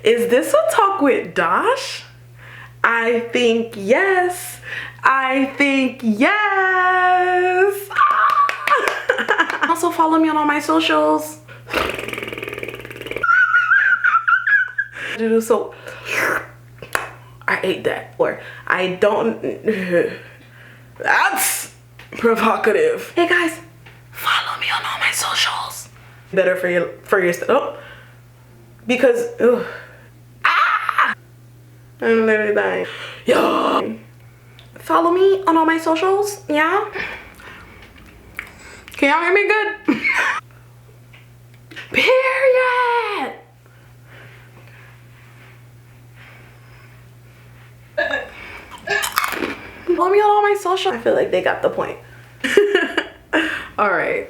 Is this a talk with Dash? I think yes. I think yes. Also follow me on all my socials. So I ate that, or I don't. That's provocative. Hey guys, follow me on all my socials. Better for your oh, because I'm literally dying. Yeah. Follow me on all my socials. Yeah. Can y'all hear me good? Period. Follow me on all my socials. I feel like they got the point. All right.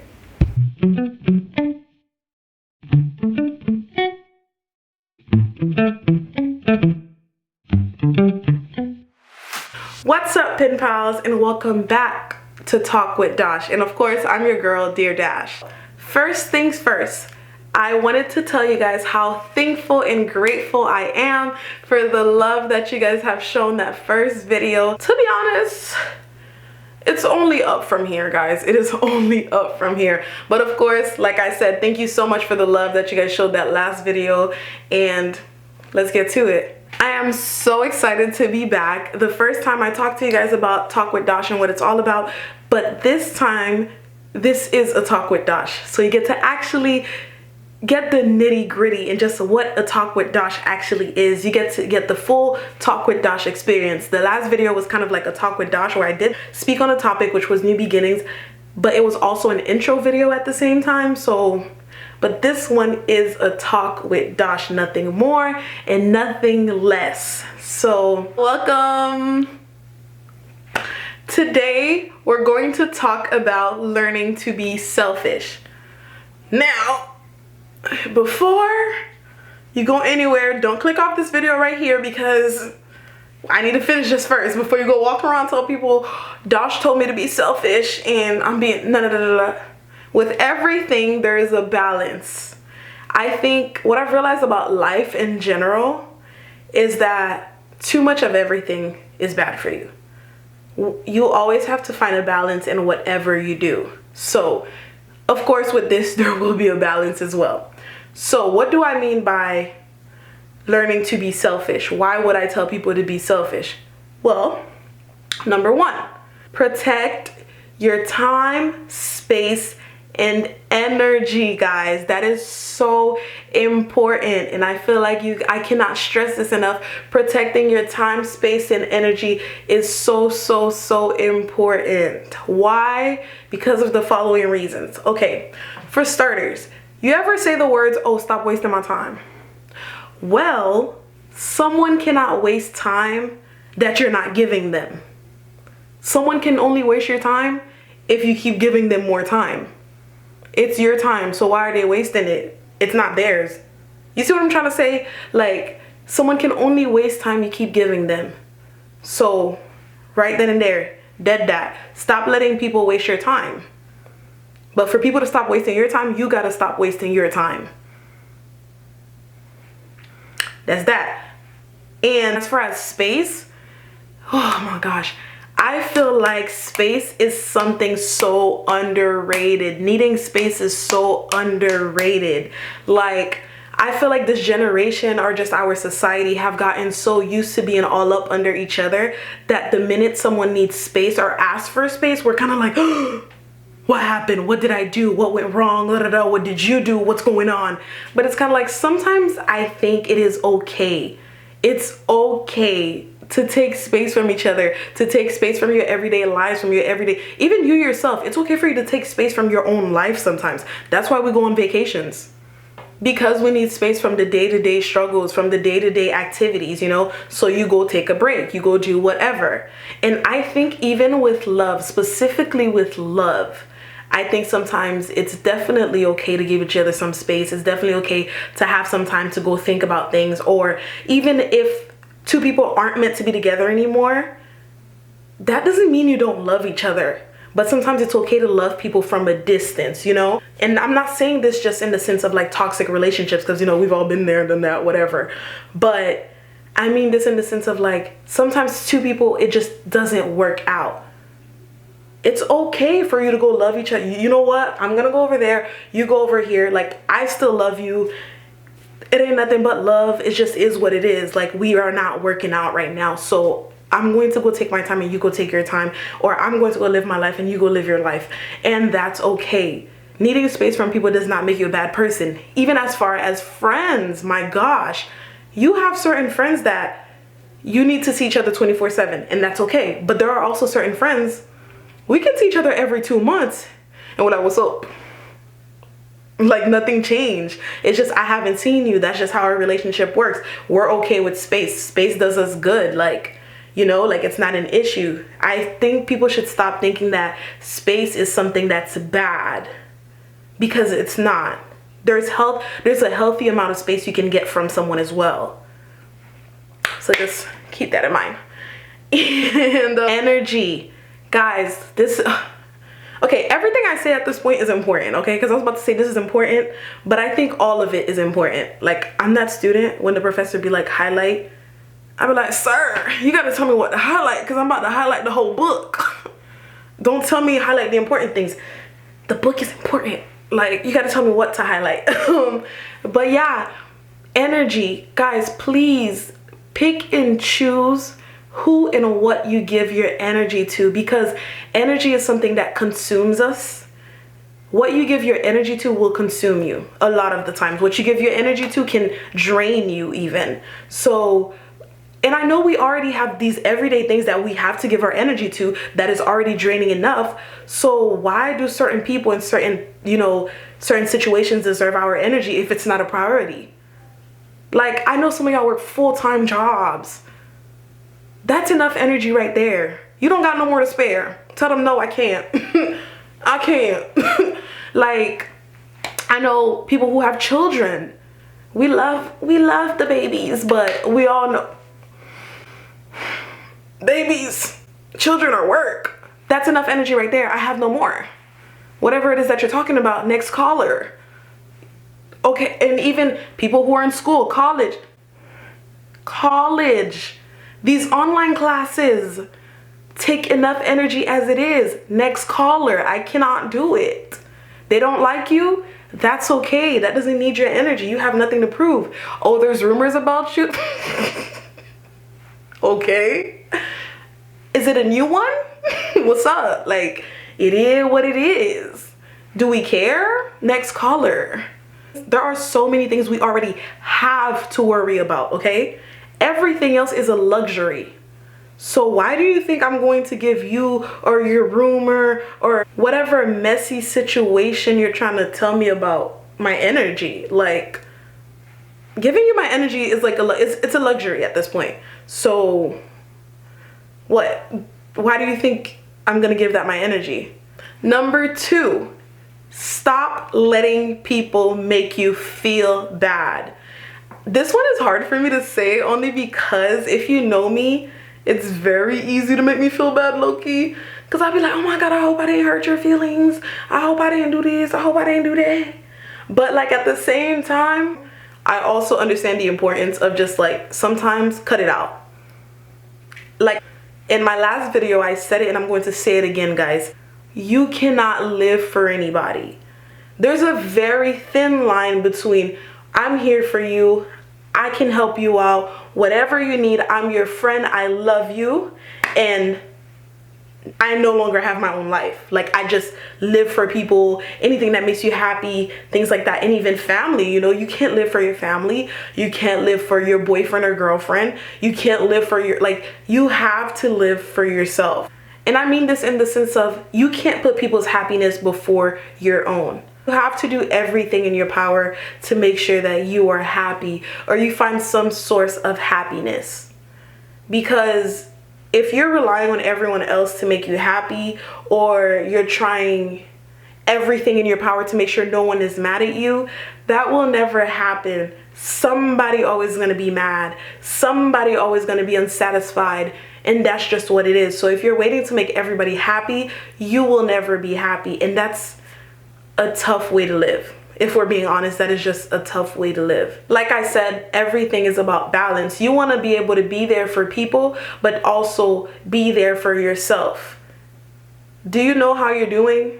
What's up, pen pals, and welcome back to Talk with Dash. And of course, I'm your girl, Dear Dash. First things first, I wanted to tell you guys how thankful and grateful I am for the love that you guys have shown that first video. To be honest, it's only up from here, guys. It is only up from here. But of course, like I said, thank you so much for the love that you guys showed that last video, and let's get to it. I am so excited to be back. The first time I talked to you guys about Talk with Dash and what it's all about, but this time, this is a Talk with Dash. So you get to actually get the nitty gritty and just what a Talk with Dash actually is. You get to get the full Talk with Dash experience. The last video was kind of like a Talk with Dash where I did speak on a topic, which was new beginnings, but it was also an intro video at the same time. But this one is a Talk with Dash, nothing more and nothing less. So welcome. Today we're going to talk about learning to be selfish. Now, before you go anywhere, don't click off this video right here because I need to finish this first before you go walk around and tell people Dash told me to be selfish and I'm being no. With everything, there is a balance. I think what I've realized about life in general is that too much of everything is bad for you. You always have to find a balance in whatever you do. So, of course, with this, there will be a balance as well. So, what do I mean by learning to be selfish? Why would I tell people to be selfish? Well, number one, protect your time, space, and energy, guys. That is so important, and I feel like I cannot stress this enough. Protecting your time, space, and energy is so important. Why? Because of the following reasons. Okay, for starters, you ever say the words, "Oh, stop wasting my time"? Well, someone cannot waste time that you're not giving them. Someone can only waste your time if you keep giving them more time. It's your time, so why are they wasting it? It's not theirs. You see what I'm trying to say? Like, someone can only waste time you keep giving them. So, right then and there, dead that. Stop letting people waste your time. But for people to stop wasting your time, you gotta stop wasting your time. That's that. And as far as space, oh my gosh, I feel like space is something so underrated. Needing space is so underrated. Like, I feel like this generation or just our society have gotten so used to being all up under each other that the minute someone needs space or asks for space, we're kind of like, oh, what happened? What did I do? What went wrong? What did you do? What's going on? But it's kind of like, sometimes I think it is okay. It's okay to take space from each other, to take space from your everyday lives, from your everyday, even you yourself. It's okay for you to take space from your own life sometimes. That's why we go on vacations. Because we need space from the day-to-day struggles, from the day-to-day activities, you know? So you go take a break, you go do whatever. And I think even with love, specifically with love, I think sometimes it's definitely okay to give each other some space. It's definitely okay to have some time to go think about things. Or even if two people aren't meant to be together anymore, that doesn't mean you don't love each other. But sometimes it's okay to love people from a distance, you know? And I'm not saying this just in the sense of like toxic relationships, because, you know, we've all been there and done that, whatever. But I mean this in the sense of like, sometimes two people, it just doesn't work out. It's okay for you to go love each other. You know what? I'm gonna go over there. You go over here. Like, I still love you. It ain't nothing but love. It just is what it is. Like, we are not working out right now. So I'm going to go take my time and you go take your time. Or I'm going to go live my life and you go live your life. And that's okay. Needing space from people does not make you a bad person. Even as far as friends, my gosh. You have certain friends that you need to see each other 24/7, and that's okay. But there are also certain friends, we can see each other every 2 months. And we're like, what's up? Like, nothing changed. It's just, I haven't seen you. That's just how our relationship works. We're okay with space. Space does us good. Like, you know, like, it's not an issue. I think people should stop thinking that space is something that's bad, because it's not. There's a healthy amount of space you can get from someone as well. So just keep that in mind. And energy. Guys, this... Okay, everything I say at this point is important, okay? Because I was about to say this is important, but I think all of it is important. Like, I'm that student when the professor be like, highlight. I be like, sir, you gotta tell me what to highlight, because I'm about to highlight the whole book. Don't tell me highlight the important things. The book is important. Like, you gotta tell me what to highlight. But yeah, energy. Guys, please pick and choose who and what you give your energy to, because energy is something that consumes us. What you give your energy to will consume you a lot of the times. What you give your energy to can drain you even. So, and I know we already have these everyday things that we have to give our energy to that is already draining enough. So why do certain people in certain, you know, certain situations deserve our energy if it's not a priority? Like, I know some of y'all work full-time jobs. That's enough energy right there. You don't got no more to spare. Tell them, no, I can't. I can't. Like, I know people who have children. We love the babies, but we all know babies, children are work. That's enough energy right there. I have no more. Whatever it is that you're talking about, next caller. Okay, and even people who are in school, college. These online classes take enough energy as it is. Next caller. I cannot do it. They don't like you. That's okay. That doesn't need your energy. You have nothing to prove. Oh, there's rumors about you. Okay. Is it a new one? What's up? Like, it is what it is. Do we care? Next caller. There are so many things we already have to worry about, okay? Everything else is a luxury. So why do you think I'm going to give you or your rumor or whatever messy situation you're trying to tell me about my energy? Like, giving you my energy is like it's a luxury at this point. So what? Why do you think I'm gonna give that my energy? Number 2, stop letting people make you feel bad. This one is hard for me to say only because if you know me, it's very easy to make me feel bad, low-key. Because I'll be like, oh my God, I hope I didn't hurt your feelings. I hope I didn't do this. I hope I didn't do that. But like at the same time, I also understand the importance of just like sometimes cut it out. Like in my last video, I said it and I'm going to say it again, guys. You cannot live for anybody. There's a very thin line between I'm here for you, I can help you out, whatever you need, I'm your friend, I love you, and I no longer have my own life. Like, I just live for people, anything that makes you happy, things like that. And even family, you know, you can't live for your family, you can't live for your boyfriend or girlfriend, you can't live for your, like, you have to live for yourself. And I mean this in the sense of you can't put people's happiness before your own. You have to do everything in your power to make sure that you are happy or you find some source of happiness. Because if you're relying on everyone else to make you happy, or you're trying everything in your power to make sure no one is mad at you, that will never happen. somebody always going to be mad, somebody always going to be unsatisfied, and that's just what it is. So if you're waiting to make everybody happy, you will never be happy, and that's a tough way to live. If we're being honest, that is just a tough way to live. Like I said, everything is about balance. You want to be able to be there for people, but also be there for yourself. Do you know how you're doing?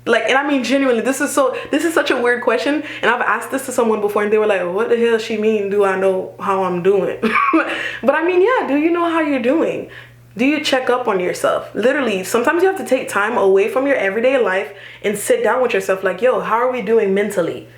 Like, and I mean, genuinely, this is such a weird question. And I've asked this to someone before and they were like, what the hell she mean? Do I know how I'm doing? But I mean, yeah, do you know how you're doing? Do you check up on yourself? Literally, sometimes you have to take time away from your everyday life and sit down with yourself like, yo, how are we doing mentally?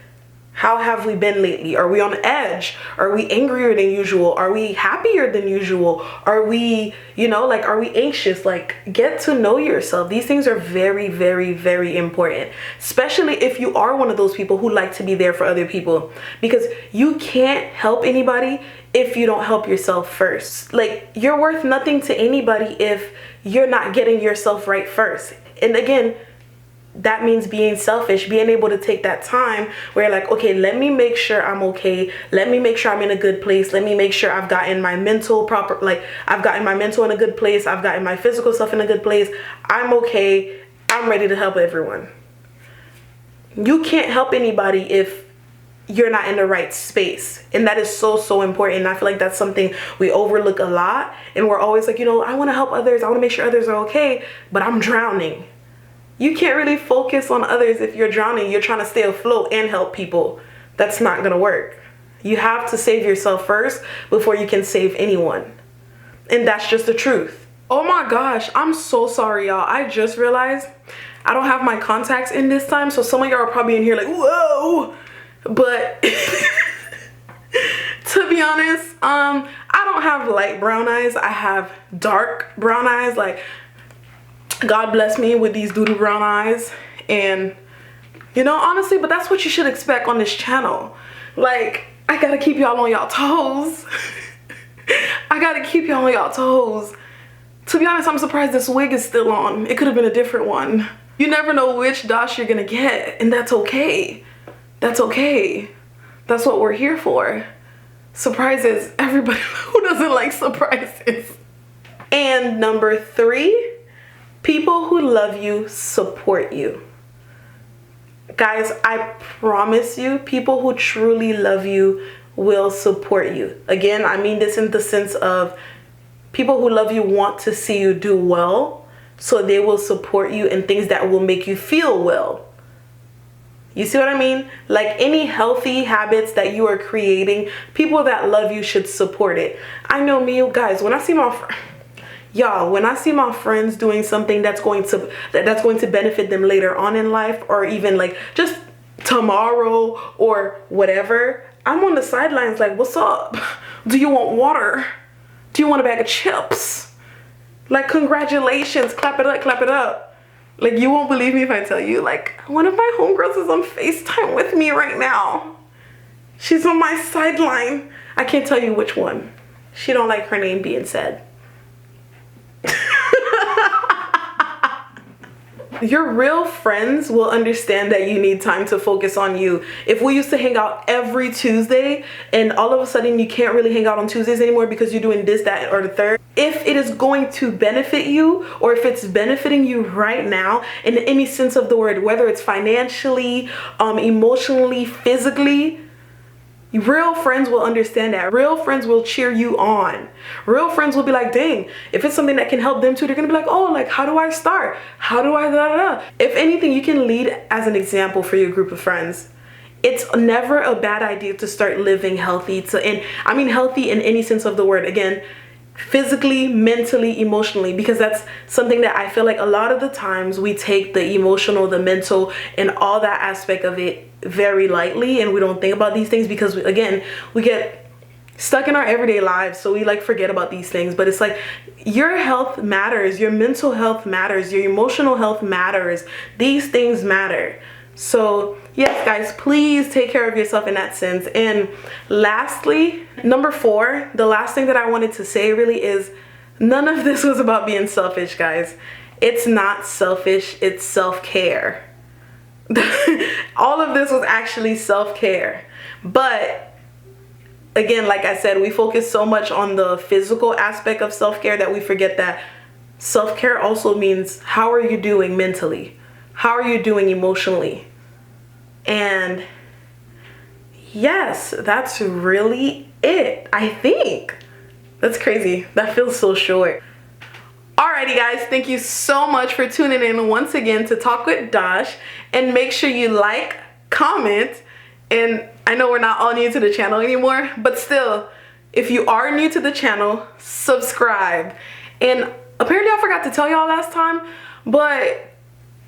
How have we been lately? Are we on edge? Are we angrier than usual? Are we happier than usual? Are we, like, are we anxious? Like, get to know yourself. These things are very, very, very important, especially if you are one of those people who like to be there for other people, because you can't help anybody if you don't help yourself first. Like, you're worth nothing to anybody if you're not getting yourself right first. And again, that means being selfish, being able to take that time where you're like, okay, let me make sure I'm okay. Let me make sure I'm in a good place. Let me make sure I've gotten my mental I've gotten my mental in a good place. I've gotten my physical stuff in a good place. I'm okay. I'm ready to help everyone. You can't help anybody if you're not in the right space. And that is so, so important. And I feel like that's something we overlook a lot. And we're always like, I want to help others. I want to make sure others are okay, but I'm drowning. You can't really focus on others if you're drowning. You're trying to stay afloat and help people. That's not going to work. You have to save yourself first before you can save anyone. And that's just the truth. Oh my gosh, I'm so sorry, y'all. I just realized I don't have my contacts in this time. So some of y'all are probably in here like, whoa. But to be honest, I don't have light brown eyes. I have dark brown eyes. Like, God bless me with these doodle brown eyes. And honestly, but that's what you should expect on this channel. Like, I gotta keep y'all on y'all toes. I gotta keep y'all on y'all toes. To be honest, I'm surprised this wig is still on. It could have been a different one. You never know which Dash you're gonna get, and that's okay. That's okay. That's what we're here for. Surprises. Everybody who doesn't like surprises. And number 3, people who love you support you. Guys, I promise you, people who truly love you will support you. Again, I mean this in the sense of people who love you want to see you do well, so they will support you in things that will make you feel well. You see what I mean? Like, any healthy habits that you are creating, people that love you should support it. I know me, guys, when I see my friends doing something that's going to benefit them later on in life, or even like just tomorrow or whatever, I'm on the sidelines like, what's up? Do you want water? Do you want a bag of chips? Like, congratulations, clap it up, clap it up. Like, you won't believe me if I tell you, like, one of my homegirls is on FaceTime with me right now. She's on my sideline. I can't tell you which one. She don't like her name being said. Your real friends will understand that you need time to focus on you. If we used to hang out every Tuesday and all of a sudden you can't really hang out on Tuesdays anymore because you're doing this, that, or the third, if it is going to benefit you, or if it's benefiting you right now in any sense of the word, whether it's financially, emotionally, physically, real friends will understand that. Real friends will cheer you on. Real friends will be like, dang, if it's something that can help them too, they're gonna be like, oh, like, how do I start? How do I da da da? If anything, you can lead as an example for your group of friends. It's never a bad idea to start living healthy, and I mean healthy in any sense of the word. Again, physically, mentally, emotionally, because that's something that I feel like a lot of the times we take the emotional, the mental, and all that aspect of it very lightly, and we don't think about these things because we get stuck in our everyday lives, so we like forget about these things. But it's like, your health matters, your mental health matters, your emotional health matters. These things matter. So yes, guys, please take care of yourself in that sense. And lastly, number 4, the last thing that I wanted to say really is, none of this was about being selfish, guys. It's not selfish, it's self-care. All of this was actually self-care. But again, like I said, we focus so much on the physical aspect of self-care that we forget that self-care also means how are you doing mentally? How are you doing emotionally? And yes, that's really it, I think. That's crazy. That feels so short. Alrighty guys, thank you so much for tuning in once again to Talk with Dash, and make sure you like, comment, and I know we're not all new to the channel anymore, but still, if you are new to the channel, subscribe. And apparently I forgot to tell y'all last time, but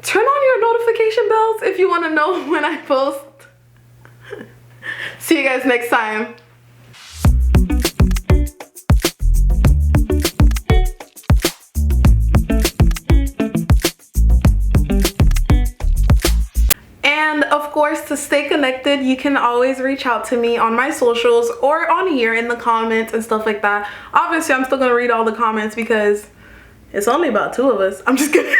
turn on your notification bells if you want to know when I post. See you guys next time. And of course, to stay connected, you can always reach out to me on my socials or on here in the comments and stuff like that. Obviously, I'm still gonna read all the comments because it's only about 2 of us. I'm just kidding.